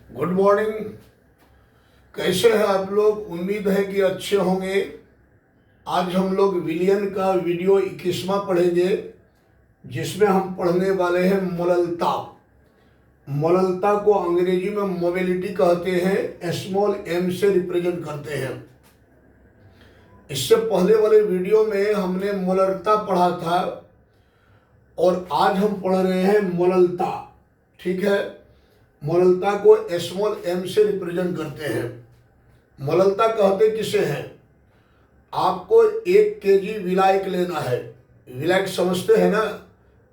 Good morning. कैसे हैं आप लोग? उम्मीद है कि अच्छे होंगे। आज हम लोग विलियन का वीडियो 21वां पढ़ेंगे, जिसमें हम पढ़ने वाले हैं मोललता। मोललता को अंग्रेजी में मोबिलिटी कहते हैं, स्मॉल एम से रिप्रेजेंट करते हैं। इससे पहले वाले वीडियो में हमने मोललता पढ़ा था और आज हम पढ़ रहे हैं मोललता। ठीक है, मोललता को स्मॉल एम से रिप्रेजेंट करते हैं। मोललता कहते किसे हैं? आपको 1 केजी विलायक लेना है। विलायक समझते हैं ना?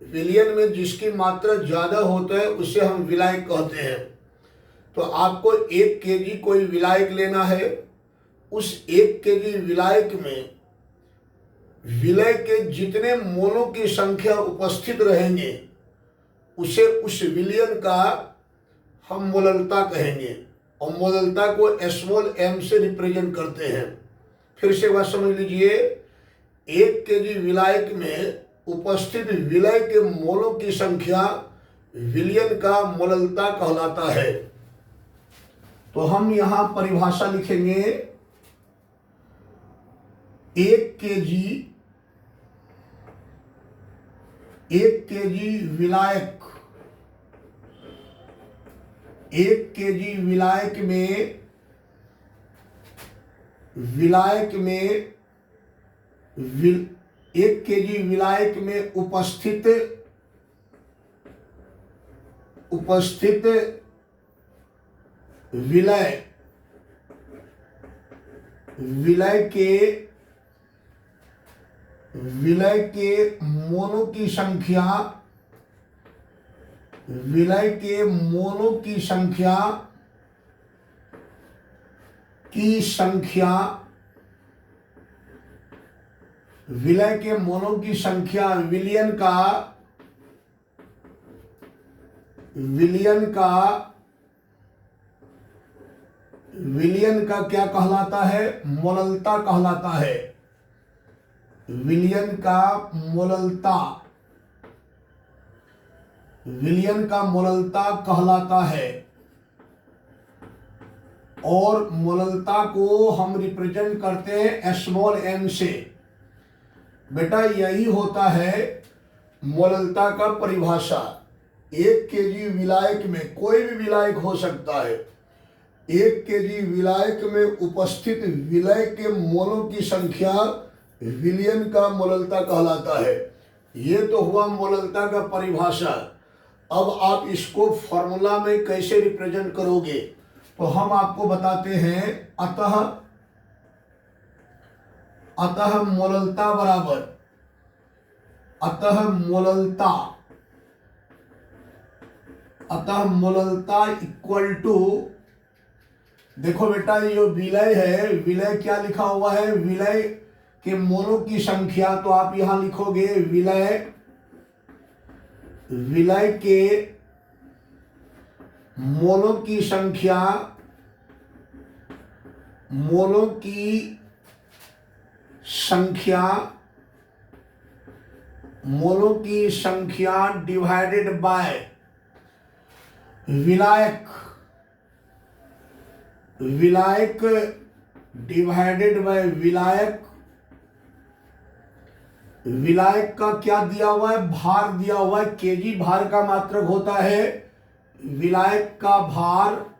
विलियन में जिसकी मात्रा ज़्यादा होता है उसे हम विलायक कहते हैं। तो आपको 1 केजी कोई विलायक लेना है। उस 1 केजी विलायक में विलय के जितने मोलों की संख्या उपस्थित रहेंगे उसे उस विलियन का हम मोललता कहेंगे, और मोललता को स्मॉल एम से रिप्रेजेंट करते हैं। फिर से बात समझ लीजिए, 1 केजी विलायक में उपस्थित विलय के मोलों की संख्या विलियन का मोललता कहलाता है। तो हम यहां परिभाषा लिखेंगे, 1 केजी विलायक, 1 केजी विलायक में उपस्थित विलय के मोलों की संख्या, विलय के मोलों की संख्या विलय के मोलों की संख्या विलियन का क्या कहलाता है? मोललता कहलाता है। विलियन का मोललता कहलाता है। और मोललता को हम रिप्रेजेंट करते हैं स्मॉल एम से। बेटा यही होता है मोललता का परिभाषा। 1 केजी विलायक में, कोई भी विलायक हो सकता है, 1 केजी विलायक में उपस्थित विलय के मोलों की संख्या विलियन का मोललता कहलाता है। ये तो हुआ मोललता का परिभाषा। अब आप इसको फॉर्मूला में कैसे रिप्रेजेंट करोगे तो हम आपको बताते हैं। अतः मोललता बराबर, अतः मोललता इक्वल टू, देखो बेटा ये जो विलय है, विलय क्या लिखा हुआ है? विलय के मोलों की संख्या। तो आप यहां लिखोगे विलय के मोलों की संख्या डिवाइडेड बाय विलायक डिवाइडेड बाय विलायक। विलायक का क्या दिया हुआ है? भार दिया हुआ है। केजी भार का मात्रक होता है। विलायक का भार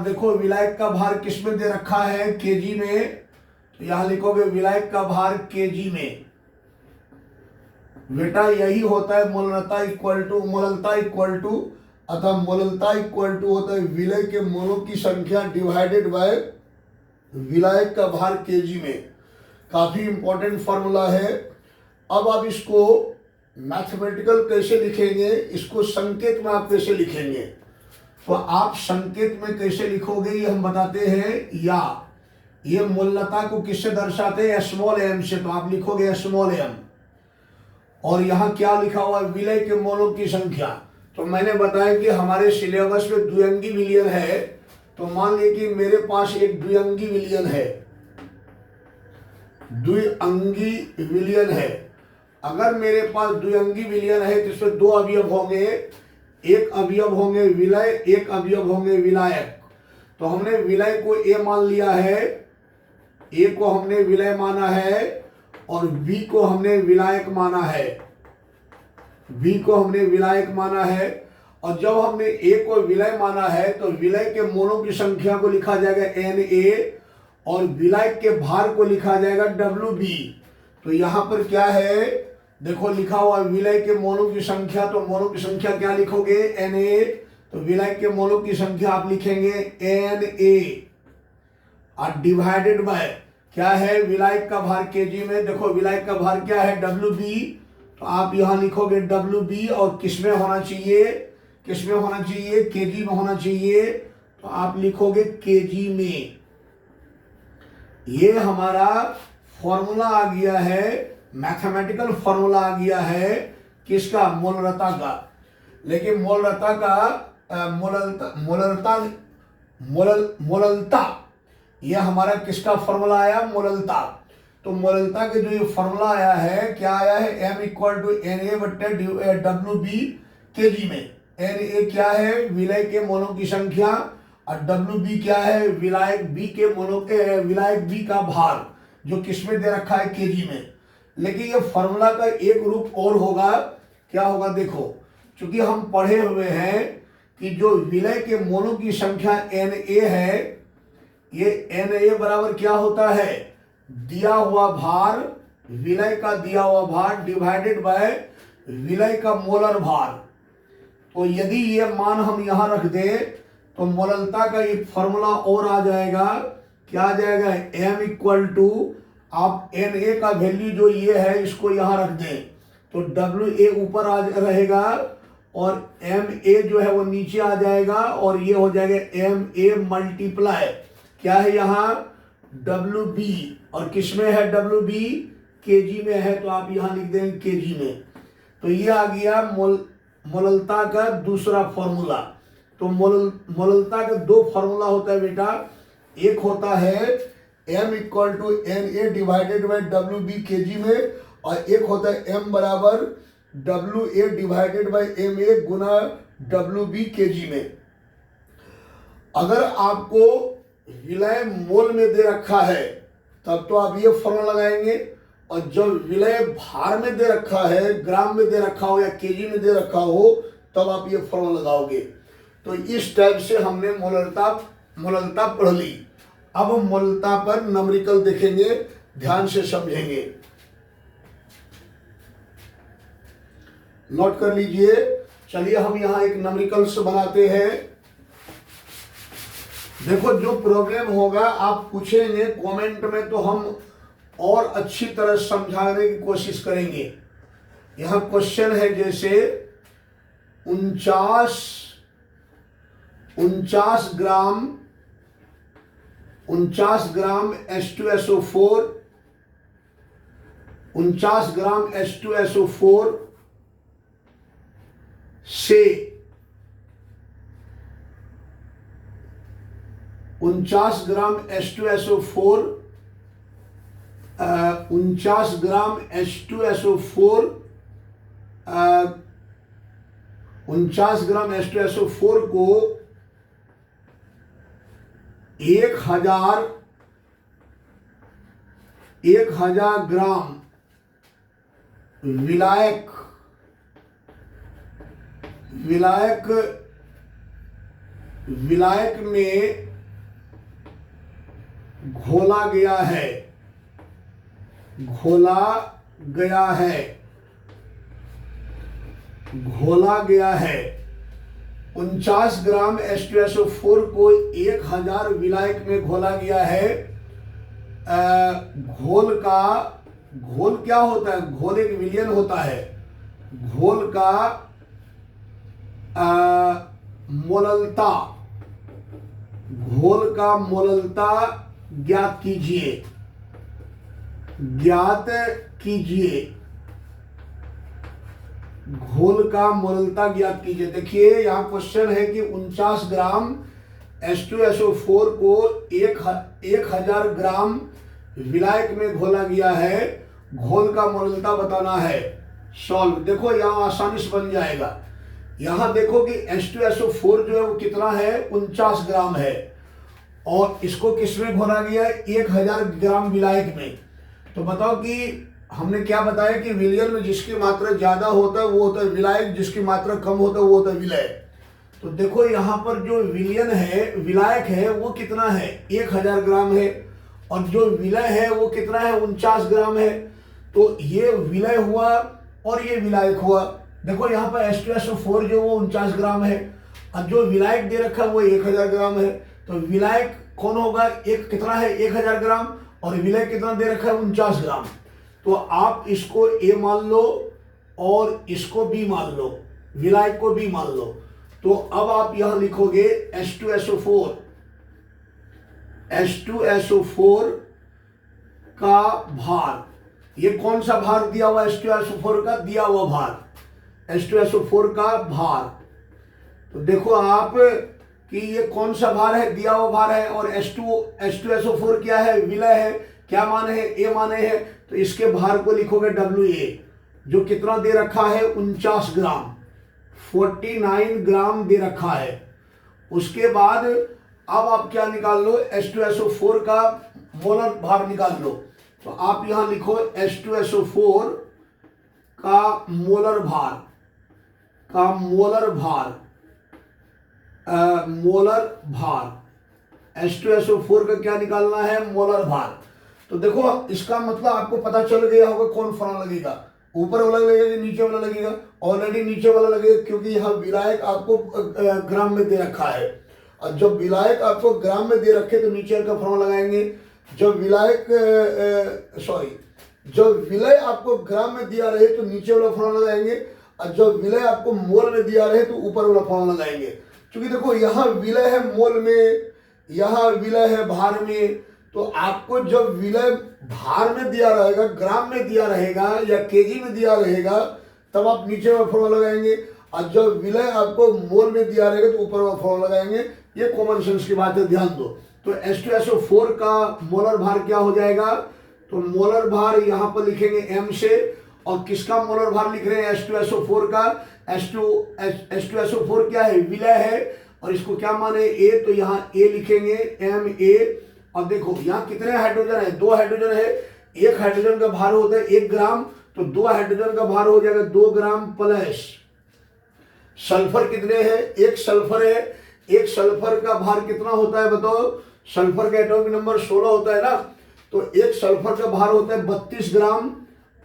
देखो, विलायक का भार किस में दे रखा है? केजी में। तो यहां लिखोगे विलायक का भार केजी में। बेटा यही होता है मोललता इक्वल टू, अतः मोललता इक्वल टू होता है विलय के मोलों की संख्या डिवाइडेड बाय विलायक का भार केजी में। काफी इंपॉर्टेंट फॉर्मूला है। अब आप इसको मैथमेटिकल कैसे लिखेंगे, इसको संकेत में आप कैसे लिखेंगे? तो आप संकेत में कैसे लिखोगे ये हम बताते हैं। या ये मोललता को किससे दर्शाते हैं? स्मॉल एम से। तो आप लिखोगे स्मॉल एम, और यहां क्या लिखा हुआ है? विलय के मोलों की संख्या। तो मैंने बताया कि हमारे सिलेबस में द्विअंगी विलियन है। तो मान लीजिए कि मेरे पास एक द्विअंगी विलियन है, द्विअंगी विलियन है। अगर मेरे पास द्विअंगी विलयन है तो इसमें दो अवयव होंगे, एक अवयव होंगे विलय, एक अवयव होंगे विलायक। तो हमने विलय को ए मान लिया है, ए को हमने विलय माना है और बी को हमने विलायक माना है, बी को हमने विलायक माना है। और जब हमने ए को विलय माना है तो विलय के मोलों की संख्या को लिखा जाएगा Na और विलायक के भार को लिखा जाएगा Wb। तो यहां पर क्या है, देखो लिखा हुआ विलय के मोलों की संख्या, तो मोलों की संख्या क्या लिखोगे Na, तो विलायक के मोलों की संख्या आप लिखेंगे Na और डिवाइडेड बाय क्या है विलायक का भार केजी में। देखो विलायक का भार क्या है Wb, तो आप यहां लिखोगे Wb और किसमें होना चाहिए, किसमें होना चाहिए, केजी में होना चाहिए, तो आप लिखोगे केजी में। ये हमारा फॉर्मूला आ गया है, मैथमेटिकल फॉर्मूला आ गया है किसका, मोलरता का। लेकिन मोलरता का मोललता ये हमारा किसका फॉर्मूला आया, मोललता। तो मोललता के जो ये फॉर्मूला आया है, क्या आया है, m equal to Na/WB KG में। Na क्या है, विलय के मोलों की संख्या और Wb क्या है, विलायक बी के मोलों के, विलायक बी का भार, जो किसमें दे रखा है, केजी में। लेकिन ये फॉर्मूला का एक रूप और होगा, क्या होगा देखो, चूंकि हम पढ़े हुए हैं कि जो विलय के मोलों की संख्या Na है, ये Na बराबर क्या होता है, दिया हुआ भार, विलय का दिया हुआ भार डिवाइडेड बाय विलय का मोलर भार। तो यदि ये मान हम यहां रख दें तो मोललता का एक फॉर्मूला और आ जाएगा, क्या आ जाएगा, m इक्वल टू, आप Na का वैल्यू जो ये है इसको यहां रख दें तो Wa ऊपर आ रहेगा और Ma जो है वो नीचे आ जाएगा और ये हो जाएगा Ma मल्टीप्लाई क्या है यहाँ Wb, और किस में है Wb, केजी में है, तो आप यहाँ लिख देंगे केजी में। तो ये आ गया मोललता का दूसरा फॉर्मूला। तो मोललता का दो फॉर्मूला होता है बेटा, एक होता है m equal to Na divided by Wb KG में, और एक होता है m बराबर Wa डिवाइडेड बाई Ma गुना Wb केजी में। अगर आपको विलय मोल में दे रखा है तब तो आप ये फॉर्मूला लगाएंगे, और जब विलय भार में दे रखा है, ग्राम में दे रखा हो या केजी में दे रखा हो, तब आप ये फॉर्मूला लगाओगे। तो इस टाइप से हमने मोललता पढ़ ली। अब हम मोललता पर नंबरिकल देखेंगे, ध्यान से समझेंगे। नोट कर लीजिए। चलिए हम यहाँ एक नंबरिकल्स बनाते हैं। देखो जो प्रॉब्लम होगा आप पूछेंगे कमेंट में, तो हम और अच्छी तरह समझाने की कोशिश करेंगे। यहां क्वेश्चन है जैसे 49 ग्राम H2SO4, 49 ग्राम H2SO4 से 49 ग्राम H2SO4 49 ग्राम H2SO4 49 ग्राम H2SO4 को 1000 ग्राम विलायक में घोला गया है 49 ग्राम H2SO4 को 1000 विलायक में घोला गया है। घोल क्या होता है, घोल एक विलयन होता है। घोल का मोललता ज्ञात कीजिए। घोल का मोललता ज्ञात कीजिए। देखिए यहाँ क्वेश्चन है कि 49 ग्राम H2SO4 को 1000 ग्राम विलायक में घोला गया है घोल का मोललता बताना है। सॉल्व, देखो यहाँ आसानी से बन जाएगा। यहाँ देखो कि H2SO4 जो है वो कितना है, 49 ग्राम है, और इसको किसमें घोला गया है, 1000 ग्राम विलायक में। तो बताओ कि हमने क्या बताया कि विलयन में जिसकी मात्रा ज्यादा होता है वो होता है विलायक, जिसकी मात्रा कम होता है वो होता है विलय। तो देखो यहाँ पर जो विलयन है, विलायक है, वो कितना है, 1000 ग्राम है, और जो विलय है वो कितना है, 49 ग्राम है। तो ये विलय हुआ और ये विलायक हुआ। देखो यहाँ पर H2SO4 जो वो 49 ग्राम है, और जो विलायक दे रखा है वो 1000 ग्राम है। तो विलायक कौन होगा, एक कितना है, 1000 ग्राम, और विलय कितना दे रखा है, 49 ग्राम। तो आप इसको A मान लो और इसको B मान लो, विलायक को B मान लो। तो अब आप यहां लिखोगे H2SO4 का भार, ये कौन सा भार दिया हुआ, H2SO4 का दिया हुआ भार, H2SO4 का भार। तो देखो आप कि ये कौन सा भार है, दिया हुआ भार है, और H2SO4 क्या है, विलय है, क्या माने है, A माने है। तो इसके भार को लिखोगे WA, जो कितना दे रखा है, 49 ग्राम, 49 ग्राम दे रखा है। उसके बाद अब आप क्या निकाल लो, H2SO4 का मोलर भार निकाल लो। तो आप यहां लिखो H2SO4 का मोलर भार, मोलर भार, H2SO4 का क्या निकालना है, मोलर भार। तो देखो इसका मतलब आपको पता चल गया होगा कौन फॉर्मूला लगेगा, ऊपर वाला लगेगा कि नीचे वाला लगेगा। ऑलरेडी नीचे वाला लगेगा, क्योंकि यहाँ विलायक आपको ग्राम में दे रखा है, और जब विलायक आपको ग्राम में दे रखे तो नीचे का फॉर्मूला लगाएंगे। जब जब विलय आपको ग्राम में दिया रहे तो नीचे वाला फॉर्मूला लगाएंगे, और जब विलय आपको मोल में दिया रहे तो ऊपर वाला फॉर्मूला लगाएंगे। क्योंकि देखो यहाँ विलय है मोल में, यहाँ विलय है भार में। तो आपको जब विलय भार में दिया रहेगा, ग्राम में दिया रहेगा या केजी में दिया रहेगा, तब आप नीचे वाला फॉर्मूला लगाएंगे, और जब विलय आपको मोल में दिया रहेगा तो ऊपर वाला फॉर्मूला लगाएंगे। ये कॉमन सेंस की बात है, ध्यान दो। तो H2SO4 का मोलर भार क्या हो जाएगा, तो मोलर भार यहाँ पर लिखेंगे M से, और किसका मोलर भार लिख रहे हैं, H2SO4 का। H2SO4 क्या है, विलय है, और इसको क्या माने, A, तो यहाँ A लिखेंगे, Ma। और देखो यहाँ कितने हाइड्रोजन है, 2 हाइड्रोजन है, एक हाइड्रोजन का भार होता है 1 ग्राम, तो 2 हाइड्रोजन का भार हो जाएगा 2 ग्राम, प्लस सल्फर कितने हैं, 1 सल्फर है, 1 सल्फर का भार कितना होता है बताओ, सल्फर का एटॉमिक नंबर 16 होता है ना। तो 1 सल्फर का भार होता है 32 ग्राम,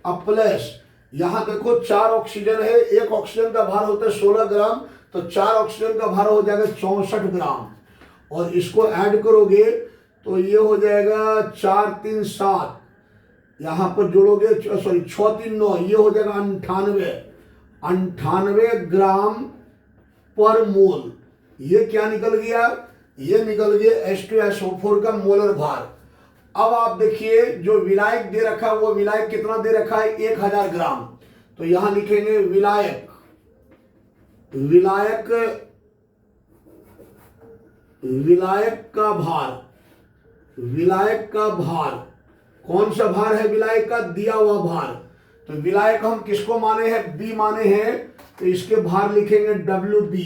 अब प्लस यहाँ देखो 4 ऑक्सीजन है, 1 ऑक्सीजन का भार होता है 16 ग्राम, तो 4 ऑक्सीजन का भार हो जाएगा 64 ग्राम, और इसको ऐड करोगे तो ये हो जाएगा 4 3 7, यहाँ पर जोड़ोगे 6 3 9, ये हो जाएगा 98 ग्राम पर मोल। ये क्या निकल गया, ये निकल गया H2SO4 का मोलर भार। अब आप देखिए जो विलायक दे रखा है वो विलायक कितना दे रखा है, 1000 ग्राम। तो यहां लिखेंगे विलायक, विलायक का भार, विलायक का भार कौन सा भार है, विलायक का दिया हुआ भार। तो विलायक हम किसको माने हैं, B माने हैं, तो इसके भार लिखेंगे WB,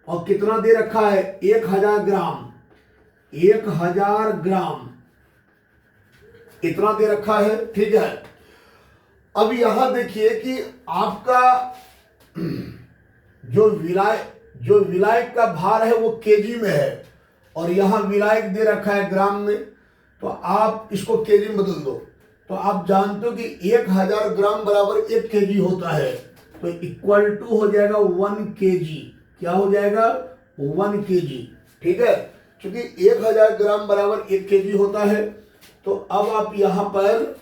और कितना दे रखा है, 1000 ग्राम, 1000 ग्राम इतना दे रखा है, ठीक है। अब यहां देखिए कि आपका जो विलायक का भार है वो केजी में है, और यहां विलायक दे रखा है ग्राम में, तो आप इसको केजी में बदल दो। तो आप जानते हो कि 1000 ग्राम बराबर 1 केजी होता है, तो इक्वल टू हो जाएगा 1 केजी। क्या हो जाएगा, 1 केजी, ठीक है। क्योंकि 1000 ग्राम बराबर 1 केजी होता है। तो अब आप यहां पर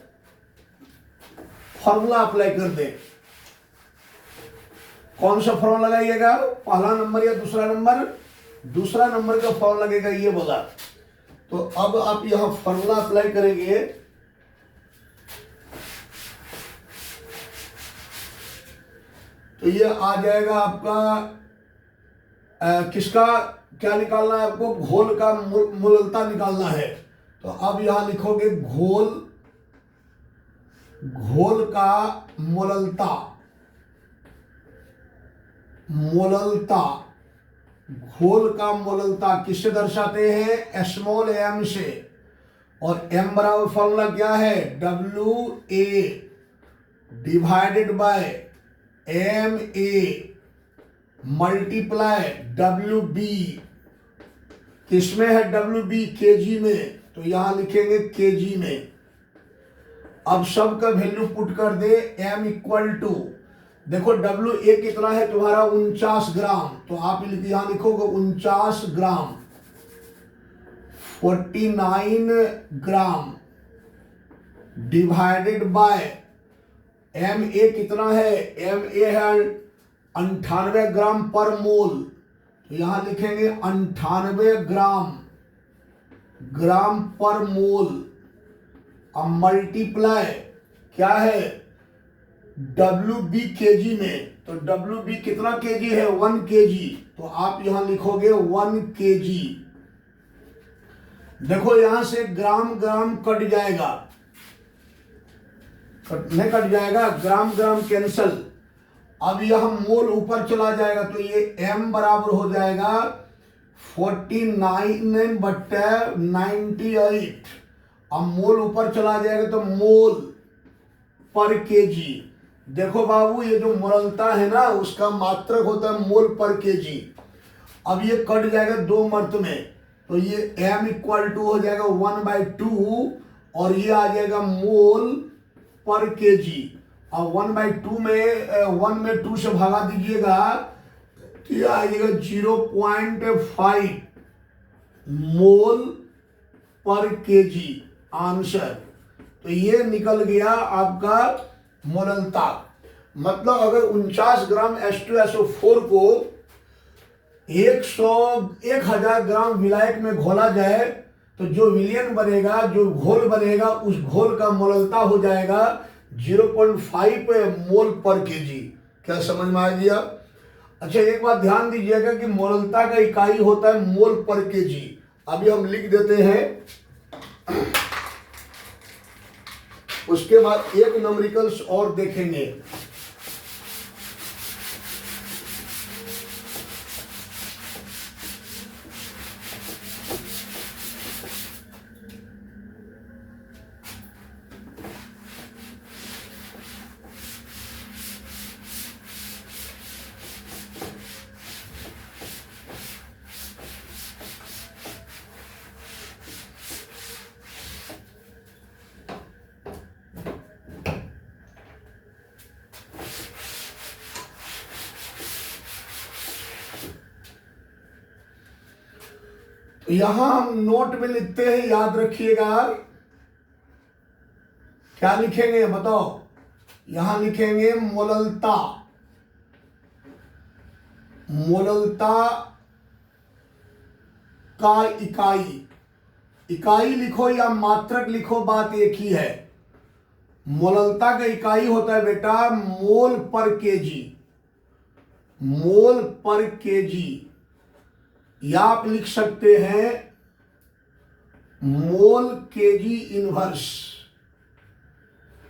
फॉर्मूला अप्लाई कर दें। कौन सा फॉर्मूला लगाइएगा, पहला नंबर या दूसरा नंबर, दूसरा नंबर का फॉर्मूला लगेगा, ये बोला। तो अब आप यहां फॉर्मूला अप्लाई करेंगे, तो ये आ जाएगा आपका किसका क्या निकालना है आपको, घोल का मोललता निकालना है। तो अब यहां लिखोगे घोल घोल का मोललता, मोललता, घोल का मोललता किससे दर्शाते हैं? स्मॉल एम से। और एम बराबर फॉर्मूला क्या है? WA divided by MA multiply WB। किसमें है WB? केजी में, तो यहां लिखेंगे केजी में। अब सब का वैल्यू पुट कर दे। M इक्वल टू, देखो WA कितना है तुम्हारा? 49 ग्राम, तो आप यहां लिखोगे 49 ग्राम, 49 ग्राम डिवाइडेड बाय MA कितना है? MA है 98 ग्राम पर मोल, तो यहां लिखेंगे 98 ग्राम, ग्राम पर मोल। अब मल्टीप्लाई क्या है? WB केजी में, तो WB कितना केजी है? 1 केजी, तो आप यहां लिखोगे 1 केजी। देखो यहां से ग्राम ग्राम कट जाएगा, नहीं कट जाएगा, ग्राम ग्राम कैंसल। अब यह मोल ऊपर चला जाएगा, तो ये M बराबर हो जाएगा 49/98। अब मोल ऊपर चला जाएगा तो मोल पर केजी। देखो बाबू, ये जो मोललता है ना, उसका मात्रक होता है मोल पर केजी। अब ये कट जाएगा 2 मर्त में, तो ये M इक्वल टू हो जाएगा 1/2 और ये आ जाएगा मोल पर केजी। अब 1/2 में 1 में 2 से भगा दीजिएगा तो ये आ जाएगा 0.5 मोल पर केजी आंसर। तो ये निकल गया आपका मोललता। मतलब अगर 49 ग्राम H2SO4 को 1000 ग्राम विलायक में घोला जाए तो जो विलयन बनेगा, जो घोल बनेगा, उस घोल का मोललता हो जाएगा 0.5 मोल पर केजी। क्या समझ में आ गया? अच्छा, एक बात ध्यान दीजिएगा कि मोललता का इकाई होता है मोल पर केजी। अभी हम लिख देते हैं, उसके बाद एक न्यूमेरिकल्स और देखेंगे। यहां हम नोट में लिखते हैं, याद रखिएगा। क्या लिखेंगे बताओ? यहां लिखेंगे मोललता। मोललता का इकाई, इकाई लिखो या मात्रक लिखो, बात एक ही है। मोललता का इकाई होता है बेटा मोल पर केजी, मोल पर केजी। या आप लिख सकते हैं मोल केजी इनवर्स,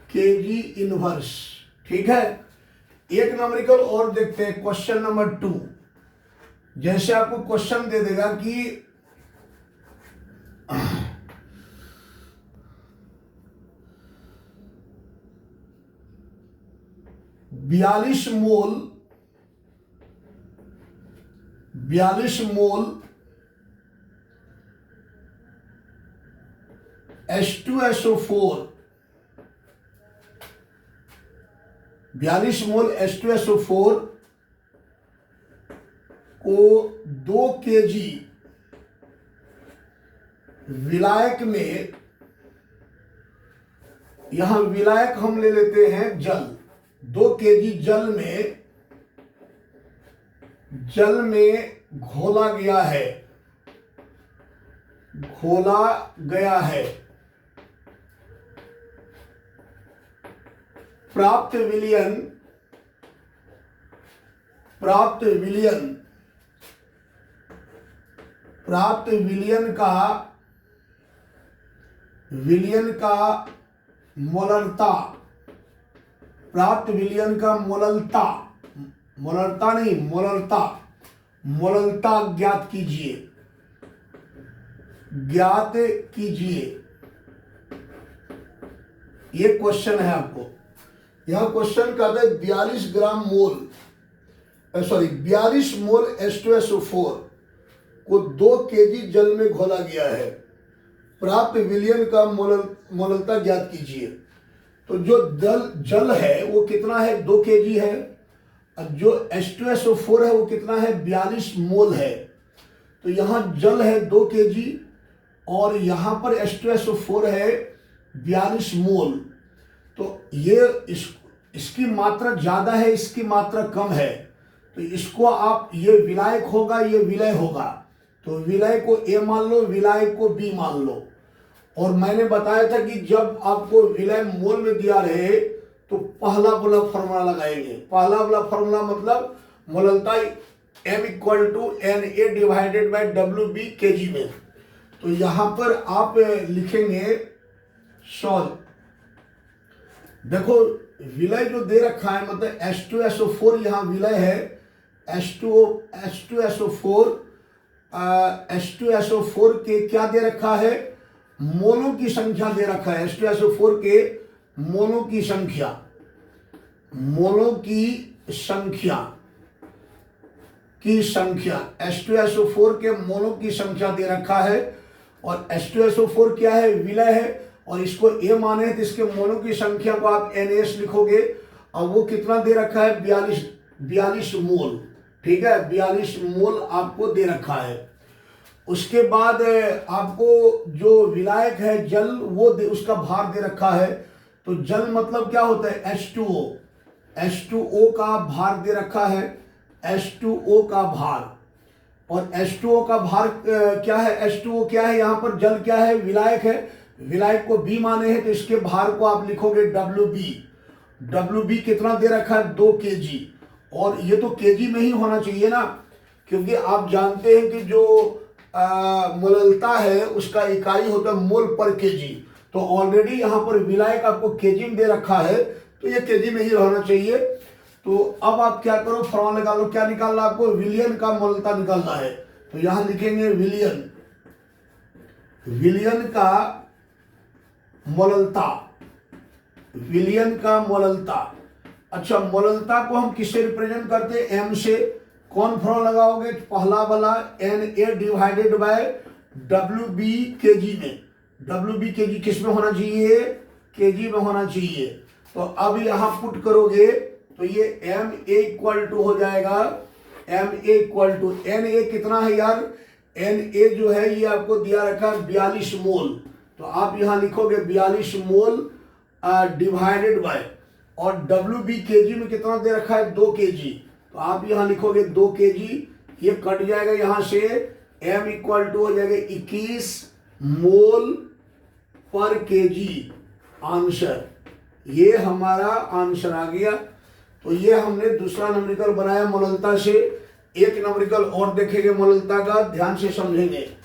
केजी इनवर्स। ठीक है। एक न्यूमेरिकल और देखते हैं, क्वेश्चन नंबर 2। जैसे आपको क्वेश्चन दे देगा कि 42 मोल H2SO4, 42 मोल H2SO4 को 2 केजी विलायक में, यहां विलायक हम ले लेते हैं जल, 2 केजी जल में घोला गया है, घोला गया है। प्राप्त विलयन का मोललता प्राप्त विलयन का मोललता, मोलरता नहीं मोलरता, मोललता ज्ञात कीजिए, ज्ञात कीजिए। ये क्वेश्चन है आपको। यह क्वेश्चन कहते हैं 42 ग्राम मोल, सॉरी 42 मोल H2SO4 को 2 केजी जल में घोला गया है, प्राप्त विलयन का मोललता ज्ञात कीजिए। तो जो जल है वो कितना है, 2 केजी है, और जो H2SO4 है वो कितना है, 42 मोल है। तो यहाँ जल है 2 केजी और यहाँ पर H2SO4 है 42 मोल। तो ये इसकी मात्रा ज़्यादा है, इसकी मात्रा कम है, तो इसको आप, ये विलायक होगा, ये विलय होगा, तो विलय को A मान लो, विलायक को B मान लो। और मैंने बताया था कि जब आपको विलय मोल में दिया रहे तो पहला वाला फॉर्मूला लगाएंगे। पहला वाला फॉर्मूला मतलब मोललता M = Na divided by WB kg में। तो यहाँ पर आप लिखेंगे सॉल्व, देखो विलय जो दे रखा है मतलब H2SO4 यहाँ विलय है, H2SO4 के क्या दे रखा है, मोलों की संख्या दे रखा है। H2SO4 के मोलों की संख्या, मोलों की संख्या H2SO4 के मोलों की संख्या दे रखा है। और H2SO4 क्या है, विलय है, और इसको A माने तो इसके मोलों की संख्या को आप NaS लिखोगे, और वो कितना दे रखा है, 42 मोल। ठीक है, 42 मोल आपको दे रखा है। उसके बाद आपको जो विलायक है जल, वो उसका भार दे रखा है। तो जल मतलब क्या होता है, H2O का भार दे रखा है, H2O का भार। और H2O का भार क्या है, H2O क्या है, यहाँ पर जल क्या है, विलायक है, विलायक को B माने हैं, तो इसके भार को आप लिखोगे WB कितना दे रखा है, 2 केजी। और ये तो केजी में ही होना चाहिए ना, क्योंकि आप जानते हैं कि जो मोललता है उसका इकाई होता है मोल पर केजी। तो ऑलरेडी यहाँ पर विलायक आपको केजी में दे रखा है, तो ये केजी में ही रहना चाहिए। तो अब आप क्या करो, फॉर्मूला निकालो। क्या निकालना आपको, विलयन का मोललता निकालना है। तो यहाँ लिखेंगे विलयन का मोललता, विलयन का मोललता। अच्छा, मोललता को हम किससे रिप्रेजेंट करते हैं, M से। कौन फॉर्मूला लगाओगे, पहला वाला Na divided by WB kg में। WB kg किस में होना चाहिए, kg में होना चाहिए। तो अब यहाँ पुट करोगे तो ये Ma = हो जाएगा, Na कितना है यार, Na जो है ये आपको दिया रखा है 42 मोल। तो आप यहाँ लिखोगे 42 मोल डिवाइडेड बाय, और WB kg में कितना दे रखा है, 2 केजी। तो आप यहाँ लिखोगे 2 केजी, ये कट जाएगा यहाँ से, M = हो जाएगा 21 मोल पर केजी। आंसर, ये हमारा आंसर आ गया। तो ये हमने दूसरा न्यूमेरिकल बनाया मोललता से। एक न्यूमेरिकल और देखेंगे मोललता का, ध्यान से समझेंगे।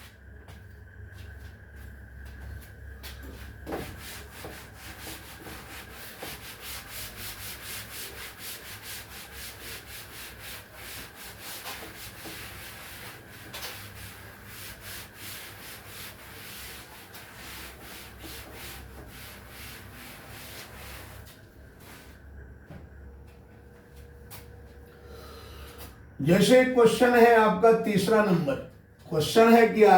जैसे क्वेश्चन है आपका तीसरा नंबर, क्वेश्चन है क्या,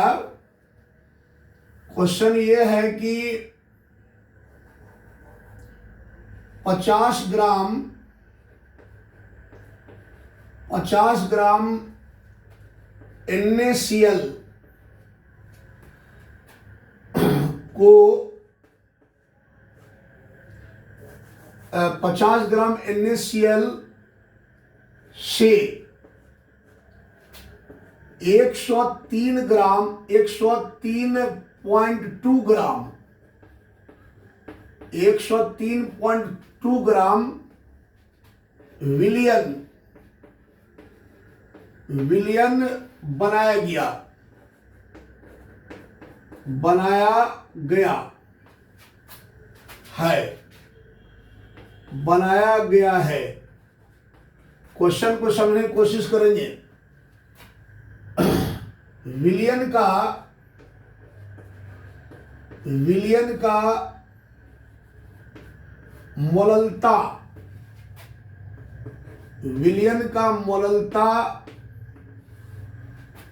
क्वेश्चन ये है कि 50 ग्राम NaCl को 50 ग्राम NaCl से 103.2 ग्राम विलयन बनाया गया है। बनाया गया है। क्वेश्चन को समझने की कोशिश करेंगे। विलियन का मोललता, विलियन का मोललता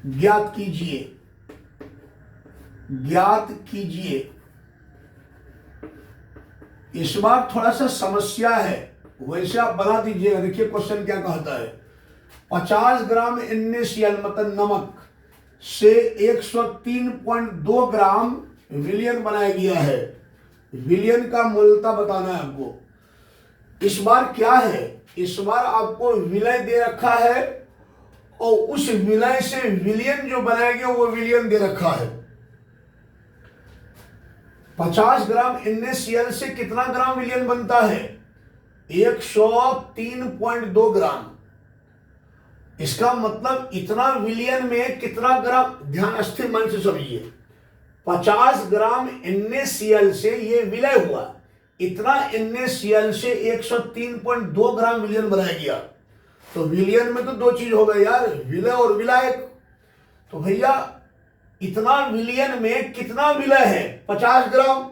ज्ञात कीजिए। इस बार थोड़ा सा समस्या है, वैसे आप बना दीजिएगा। देखिए क्वेश्चन क्या कहता है। 50 ग्राम NaCl मतलब नमक से 103.2 ग्राम विलियन बनाया गया है। विलियन का मोलता बताना है आपको। इस बार क्या है, इस बार आपको विलय दे रखा है और उस विलय से विलियन जो बनाया गया वो विलियन दे रखा है। 50 ग्राम NaCl से कितना ग्राम विलियन बनता है? 103.2 ग्राम। इसका मतलब इतना विलियन में कितना ग्राम, ध्यान स्थिर मन से समझिए। 50 ग्राम NaCl से ये विलय हुआ, इतना NaCl से 103.2 ग्राम विलियन बनाया गया। तो विलियन में तो दो चीज हो गई यार, विलय और विलायक। तो भैया इतना विलियन में कितना विलय है? 50 ग्राम।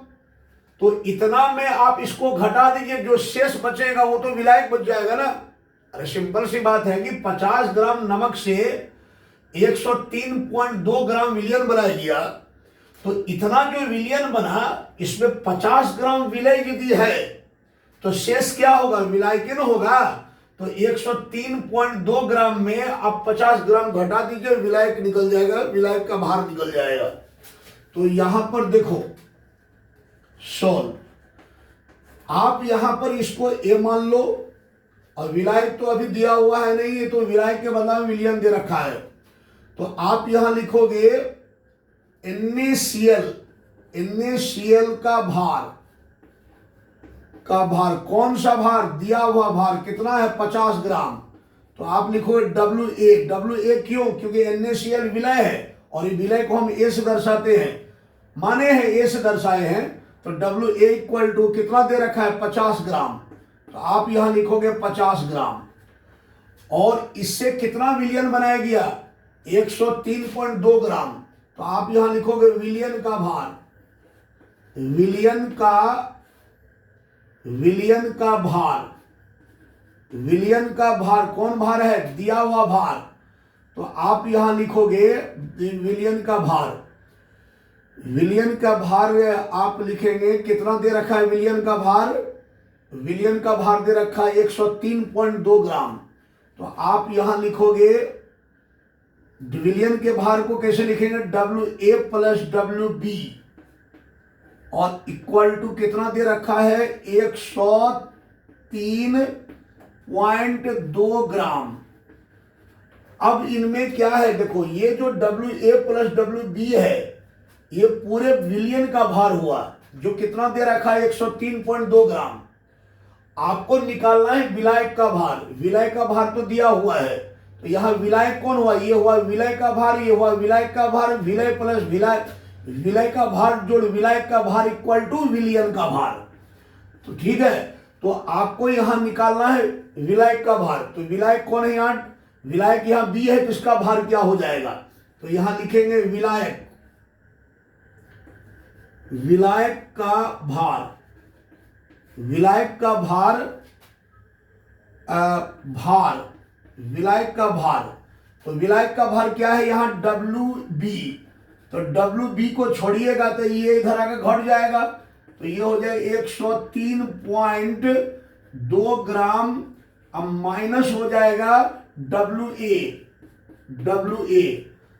तो इतना में आप इसको घटा दीजिए, जो शेष बचेगा वो तो विलायक बच जाएगा ना। अरे सिंपल सी बात है कि 50 ग्राम नमक से 103.2 ग्राम विलियन बनाया गया। तो इतना जो विलियन बना, इसमें 50 ग्राम विलय यदि है तो शेष क्या होगा? विलायक न होगा। तो 103.2 ग्राम में आप 50 ग्राम घटा दीजिए, विलायक निकल जाएगा, विलायक का भार निकल जाएगा। तो यहां पर देखो सॉल्व, आप यहां पर इसको ए मान लो, और विलायक तो अभी दिया हुआ है नहीं, ये तो विलायक के बदला में विलियन दे रखा है। तो आप यहां लिखोगे NaCl का भार, कौन सा भार? दिया हुआ भार कितना है? 50 ग्राम। तो आप लिखोगे WA क्यों? क्योंकि NaCl विलय है और ये विलय को हम A से दर्शाते हैं, माने हैं A से दर्शाए हैं। तो WA इक्वल टू कितना दे रखा है? 50 ग्राम। तो आप यहां लिखोगे 50 ग्राम। और इससे कितना विलियन बनाया गया? 103.2 ग्राम। तो आप यहां लिखोगे विलियन का भार, विलियन का भार कौन भार है? दिया हुआ भार। तो आप यहां लिखोगे विलियन का भार आप लिखेंगे कितना दे रखा है? विलियन का भार दे रखा है 103.2 ग्राम। तो आप यहां लिखोगे विलियन के भार को कैसे लिखेंगे? WA प्लस WB, और इक्वल टू कितना दे रखा है? 103.2 ग्राम। अब इनमें क्या है देखो, ये जो WA प्लस WB है ये पूरे विलियन का भार हुआ, जो कितना दे रखा है? 103.2 ग्राम। आपको निकालना है विलायक का भार। विलय का भार तो दिया हुआ है, तो यहां विलायक कौन हुआ? ये हुआ विलय का भार, ये हुआ विलायक का भार। विलय प्लस विलय का भार जोड़ विलायक का भार इक्वल टू विलियन का भार। तो ठीक है, तो आपको यहां निकालना है विलायक का भार। तो विलायक कौन है? यहां विलायक यहां B है, तो इसका भार क्या हो जाएगा? तो यहां लिखेंगे विलायक का भार, विलायक का भार। तो विलायक का भार क्या है? यहां WB। तो WB को छोड़िएगा तो ये इधर आकर घट जाएगा। तो ये हो जाएगा 103.2 ग्राम। अब माइनस हो जाएगा WA।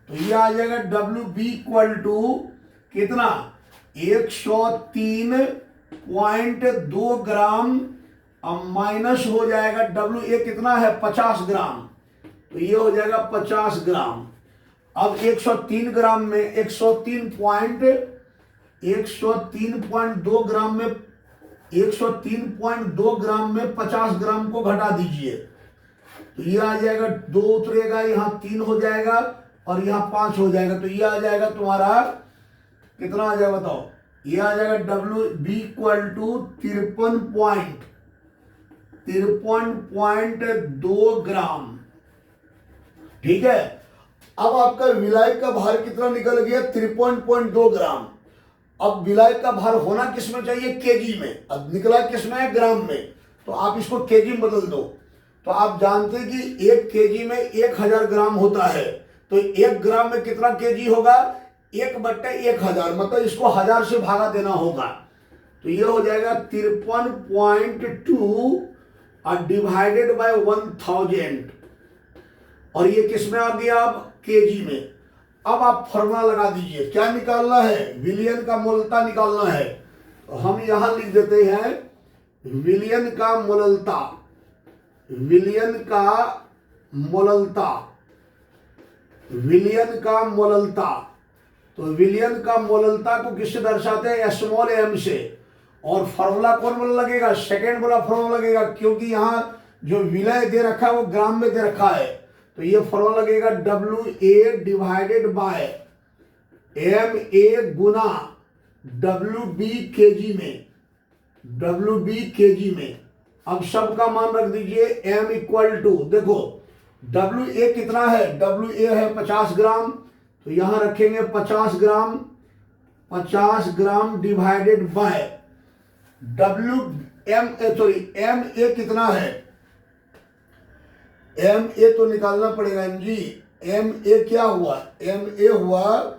तो ये आ जाएगा WB इक्वल टू कितना? 103.2 ग्राम। अब माइनस हो जाएगा WA कितना है? 50 ग्राम। तो ये हो जाएगा 50 ग्राम। अब 103 ग्राम में 103.2 ग्राम में 103.2 ग्राम में 50 ग्राम को घटा दीजिए। तो ये आ जाएगा 2 उतरेगा, यहाँ 3 हो जाएगा और यहाँ 5 हो जाएगा। तो ये आ जाएगा तुम्हारा कितना आ जाएगा बताओ? ये आ जाएगा WB इक्वल टू 53 53.2 ग्राम। ठीक है, अब आपका विलायक का भार कितना निकल गया? 53.2 ग्राम। अब विलायक का भार होना किस में चाहिए? केजी में। अब निकला किस में? ग्राम में। तो आप इसको केजी में बदल दो। तो आप जानते हैं कि 1 केजी में 1000 ग्राम होता है। तो 1 ग्राम में कितना केजी होगा? 1/1000, मतलब इसको 1000 से भागा देना होगा। तो ये हो जाएगा 53.2 और डिवाइडेड बाय 1000, और ये किस में आ गया? अब केजी में। अब आप फॉर्मूला लगा दीजिए। क्या निकालना है? विलियन का मोलता निकालना है। तो हम यहां लिख देते हैं विलियन का मोलता, विलियन का मोलता, विलियन का मोलता। तो विलियन का मोलता को किससे दर्शाते हैं? स्मॉल एम से। और फॉर्मूला कौन वाला लगेगा? सेकेंड वाला फॉर्मूला लगेगा, क्योंकि यहां जो विलय दे रखा है वो ग्राम में दे रखा है। तो ये फॉर्मूला लगेगा WA डिवाइडेड बाय MA गुना WB केजी में, WB केजी में। अब सबका मान रख दीजिए। M इक्वल टू, देखो WA कितना है? WA है 50 ग्राम। तो यहां रखेंगे 50 ग्राम, 50 ग्राम डिवाइडेड बाय MA कितना है? MA तो निकालना पड़ेगा जी। MA क्या हुआ? MA हुआ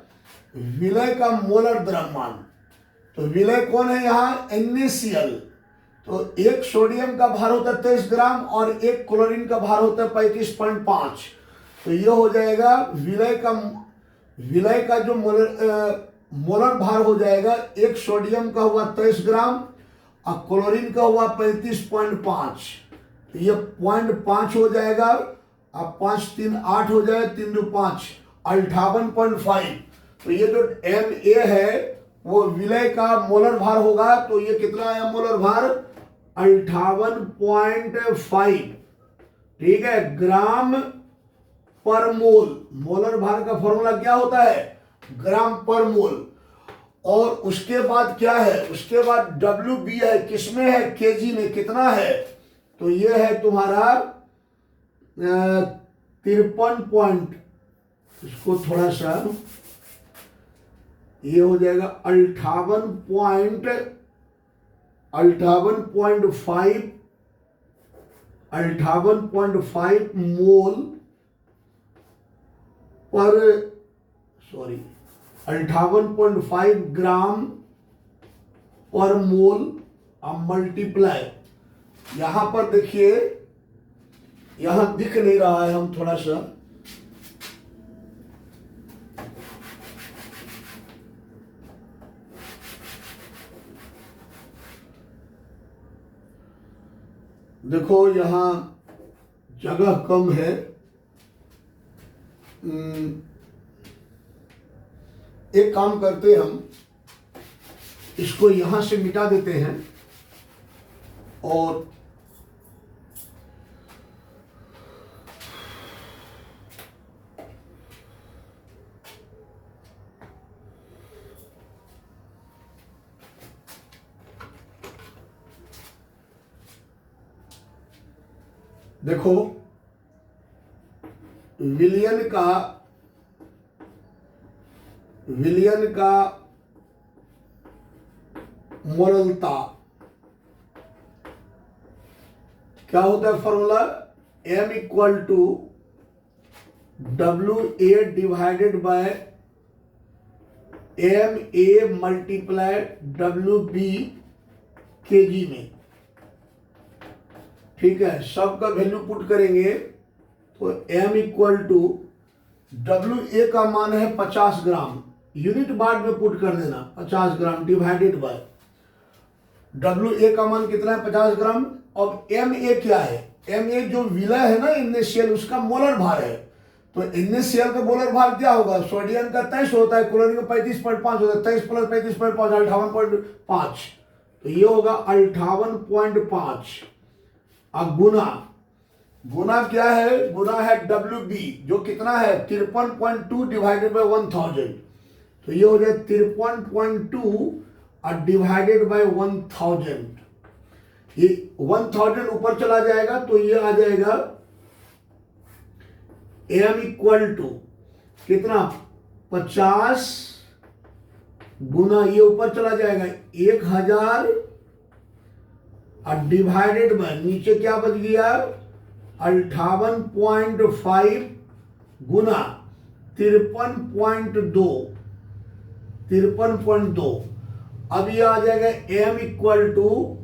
विलय का मोलर द्रव्यमान। तो विलय कौन है यहाँ? NaCl। तो एक सोडियम का भार होता है 23 ग्राम और एक क्लोरीन का भार होता है 35.5। तो ये हो जाएगा विलय का जो मोलर भार हो जाएगा, एक सोडियम का हुआ 23 ग्राम और क्लोरीन का हुआ 35.5। तो ये 0.5 हो जाएगा। अब 5 3 8 हो जाए, 3 2 5, 58.5। तो ये जो MA है वो विलय का मोलर भार होगा। तो ये कितना है मोलर भार? 58.5। ठीक है, ग्राम पर मोल। मोलर भार का फॉर्मूला क्या होता है? ग्राम पर मोल। और उसके बाद क्या है? उसके बाद WB है, किसमें है? केजी में। कितना है? तो ये है तुम्हारा 53 पॉइंट, इसको थोड़ा सा, ये हो जाएगा 58.5 मोल पर, 58.5 ग्राम पर मोल। अब मल्टीप्लाई, यहां पर देखिए, यहां दिख नहीं रहा है, हम थोड़ा सा देखो, यहां जगह कम है। एक काम करते हैं, हम इसको यहां से मिटा देते हैं और देखो विलियन का मोलता क्या होता है? Formula M equal to WA divided by MA multiply WB KG में। ठीक है, सबका वैल्यू पुट करेंगे तो M इक्वल टू WA का मान है 50 ग्राम, यूनिट बाद में पुट कर देना, 50 ग्राम डिवाइडेड बाय WA का मान कितना है? 50 ग्राम। अब MA क्या है? MA जो विलय है ना NaCl, उसका मोलर भार है। तो NaCl का मोलर भार क्या होगा? सोडियम का 23 होता है, क्लोरीन का 35.5 होता है, 23 प्लस 35.5 58.5। तो ये होगा 58.5। अब गुना क्या है? गुना है WB जो कितना है? 53.2 डिवाइडेड बाय 1000। तो ये हो जाए 53.2 और डिवाइडेड बाय 1000। ये 1000 ऊपर चला जाएगा तो ये आ जाएगा m इक्वल टू कितना 50 गुना, ये ऊपर चला जाएगा 1000 और डिवाइडेड बाय नीचे क्या बच गया 58.5 गुना 53.2। अब ये आ जाएगा m इक्वल टू,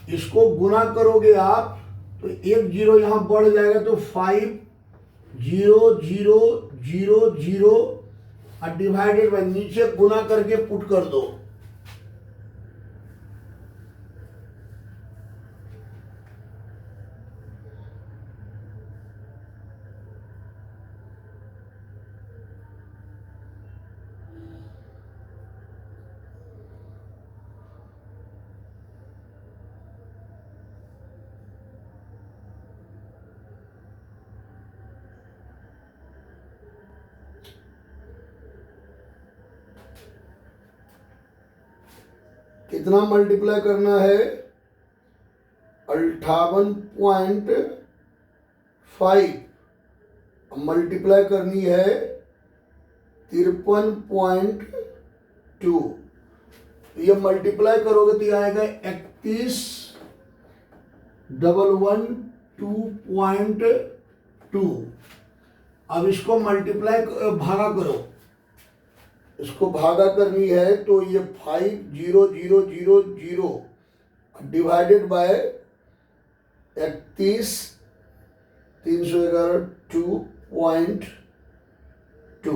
इसको गुना करोगे आप तो एक जीरो यहां बढ़ जाएगा तो 5000 और डिवाइडेड बाय नीचे गुना करके पुट कर दो। कितना मल्टीप्लाई करना है 58.5, मल्टीप्लाई करनी है 53.2। ये मल्टीप्लाई करोगे तो ये आएगा 31,112.2। अब इसको मल्टीप्लाई भागा करो, इसको भागा करनी है तो ये 50,000 डिवाइडेड बाय 31,311.2। तो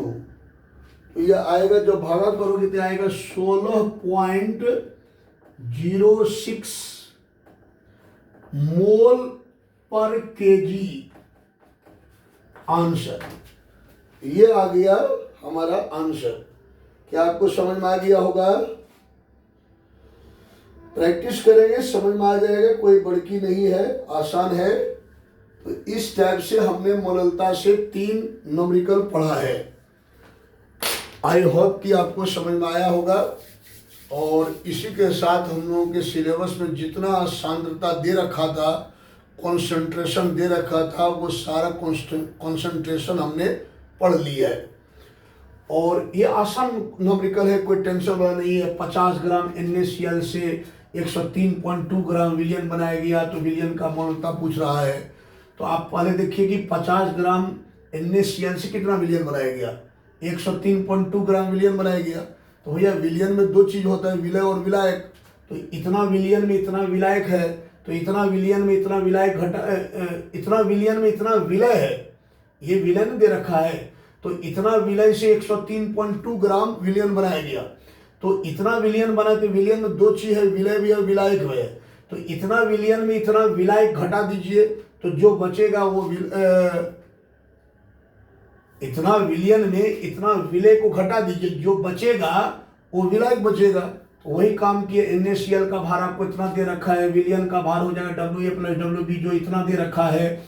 ये आएगा, जब भागा करोगे तो आएगा 16.06 मोल पर केजी आंसर। ये आ गया हमारा आंसर। क्या आपको समझ में आ गया होगा? प्रैक्टिस करेंगे समझ में आ जाएगा, कोई बड़की नहीं है, आसान है। तो इस टाइप से हमने मोललता से 3 न्यूमेरिकल पढ़ा है। आई होप कि आपको समझ में आया होगा। और इसी के साथ हम लोगों के सिलेबस में जितना सांद्रता दे रखा था, कंसंट्रेशन दे रखा था, वो सारा कंसंट्रेशन हमने पढ़ लिया है। और ये आसान न्यूमेरिकल है, कोई टेंशन वाला नहीं है। 50 ग्राम NaCl से 103.2 ग्राम विलियन बनाया गया, तो विलियन का मोलता पूछ रहा है। तो आप पहले देखिए कि 50 ग्राम NaCl से कितना विलियन बनाया गया, 103.2 ग्राम विलियन बनाया गया। तो भैया विलियन में 2 चीज होता है, विलय और विलायक। तो इतना विलियन में इतना विलायक है, तो इतना विलियन में इतना विलायक इतना विलियन में इतना विलय है, ये विलयन दे रखा है। तो इतना विलय से 103.2 ग्राम विलियन बनाया गया। तो इतना विलियन बना, तो विलियन में 2 चीज है, विलय भी और विलायक भी है। तो इतना विलियन में इतना विलायक घटा दीजिए, तो जो बचेगा वो इतना विलियन में इतना विलय को घटा दीजिए, जो बचेगा वो विलायक बचेगा। तो वही काम किए। NaCl का भार आपको इतना दे रखा है, विलियन का भार हो जाएगा WA + WB, जो इतना दे रखा है।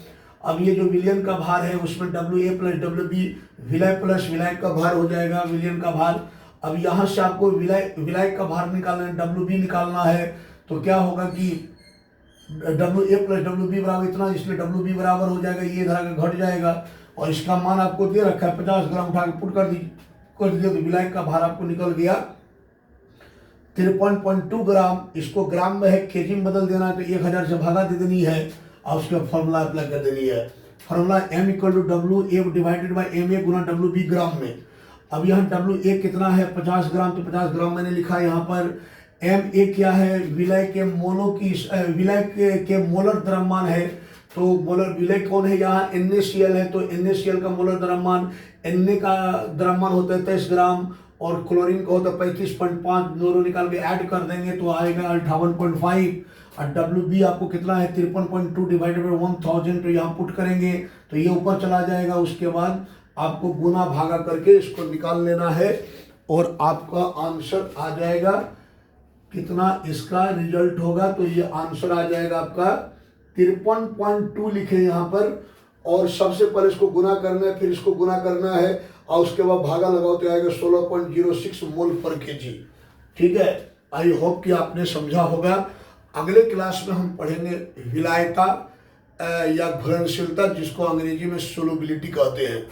अब ये जो विलियन का भार है उसमें WA + WB विलय प्लस विलायक का भार हो जाएगा, विलियन का भार। अब यहाँ से आपको विलायक का भार निकालना है, WB निकालना है। तो क्या होगा कि WA + WB बराबर इतना, इसलिए WB बराबर हो जाएगा, ये इधर आगे घट जाएगा। और इसका मान आपको दे रखा है 50 ग्राम, उठा के पुट कर दीजिए तो विलायक का भार आपको निकल गया 53.2 ग्राम। इसको ग्राम में है, केजी में बदल देना है, तो 1000 से भागा दे देनी है और उसका फॉर्मूला अप्लाई कर देनी है। Formula M = WA divided by MA गुना WB ग्राम में। अब यहाँ WA कितना है 50 ग्राम, तो 50 ग्राम मैंने लिखा है। यहाँ पर MA क्या है, विलय के मोलर द्रव्यमान है। तो मोलर विलय कौन है, यहाँ NaCl है। तो NaCl का मोलर द्रव्यमान, Na का द्रव्यमान होता है 23 ग्राम और क्लोरीन का होता है 35.5। दोनों निकाल के ऐड कर देंगे तो आएगा 58.5। और WB आपको कितना है 53.2 डिवाइडेड बाय 1000। तो यहाँ पुट करेंगे तो ये ऊपर चला जाएगा। उसके बाद आपको गुना भागा करके इसको निकाल लेना है और आपका आंसर आ जाएगा। कितना इसका रिजल्ट होगा, तो ये आंसर आ जाएगा आपका 53.2 लिखे यहाँ पर। और सबसे पहले इसको गुना करना है, फिर इसको गुना करना है और उसके बाद भागा लगाओ तो आएगा 16.06 मोल पर केजी। ठीक है, आई होप कि आपने समझा होगा। अगले क्लास में हम पढ़ेंगे विलायता या घुलनशीलता, जिसको अंग्रेजी में सोलबिलिटी कहते हैं।